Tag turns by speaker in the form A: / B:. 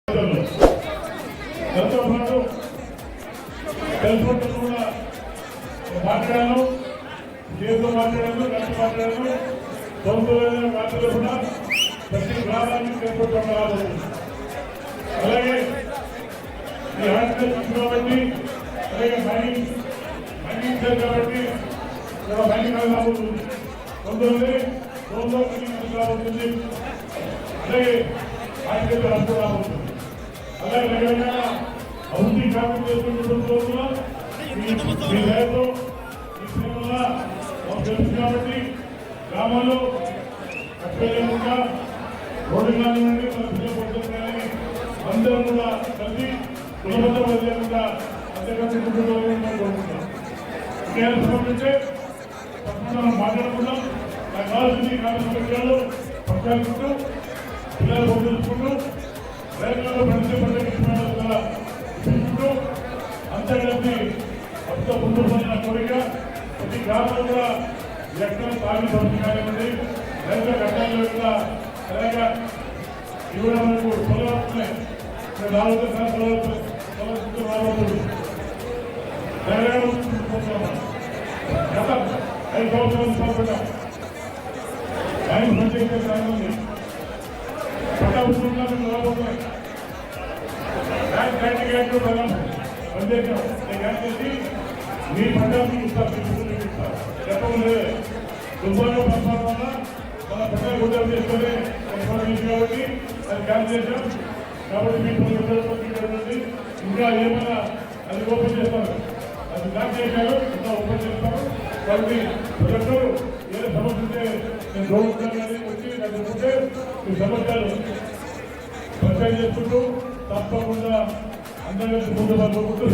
A: దాంతో పాటు తెలుసుకుంటూ కూడా మాట్లాడాను, చేతితో మాట్లాడాను, కలిసి మాట్లాడాను. సొంతమైన వార్తలు కూడా ప్రతి గ్రామానికి తెలుసుకుంటాం రాబోతుంది. అలాగే ఈ హాస్పిటల్ కాబట్టి, అలాగే మైనింగ్ కాబట్టి మైనింగ్ రాబోతుంది. కొంతమంది రోజులో మైనింగ్ రాబోతుంది. అలాగే హాస్పిటల్ రద్దు రాబోతుంది. అలాగే రకరకాల అభివృద్ధి కార్యక్రమం చేసుకుంటున్న మీ దయతో ఈ సేవల మాకు తెలుసు కాబట్టి గ్రామాల్లో కష్టంగా రోడ్డు కానివ్వండి, మన పిల్లల పడుతుంది కానీ అందరం కూడా కలిసి కులబద్ధ లేకుండా అంతేకాదు కోరుకుంటున్నాం. ఇంకేమైనా సమర్పించే తప్పకుండా మాట్లాడుకుంటాం. నాకు కావాల్సింది కార్యక్రమాలు పట్టాలకుంటూ పిల్లలు పంపించుకుంటూ రైతులలో ప్రతి పండుగ అంతా కలిసి అంత ముందు పొందిన కోరిక ప్రతి గ్రామంలో కూడా ఎక్కడ తాగి పంపిణీ కానివ్వండి, రైతుల కష్టాలు కూడా అలాగా ఇవ్వడం మనకు పొలవుతున్నాయి. 4 సంవత్సరాలు రాబోతుంది. గత 5 సంవత్సరాలు ఆయన పనిచేసే సాగుంది. పట్టా ఉద్యోగాలు రాబోతున్నాయి. బ్యాంక్ పనిచేసాం. నేను చేసి మీ పంట ఇస్తాను, చెప్పలేదు. దుబ్బాలో పంపాల వల్ల మన పంటలు గుడ్డలు చేసుకొని కాబట్టి అది క్యాన్ చేశాం. కాబట్టి మీ పని ఇంకా ఏమైనా అది ఓపెన్ చేస్తారు, అది బ్లాక్ చేశారు, ఇంకా ఓపెన్ చేస్తారు. కాబట్టి ప్రజలు ఏ సమస్య ఉంటే నేను గౌరవించాలని వచ్చి నాకు చెప్తే ఈ సమస్యలు పరిచయం చేసుకుంటూ తప్పకుండా అందరికీ ముందు పడుకుంటూ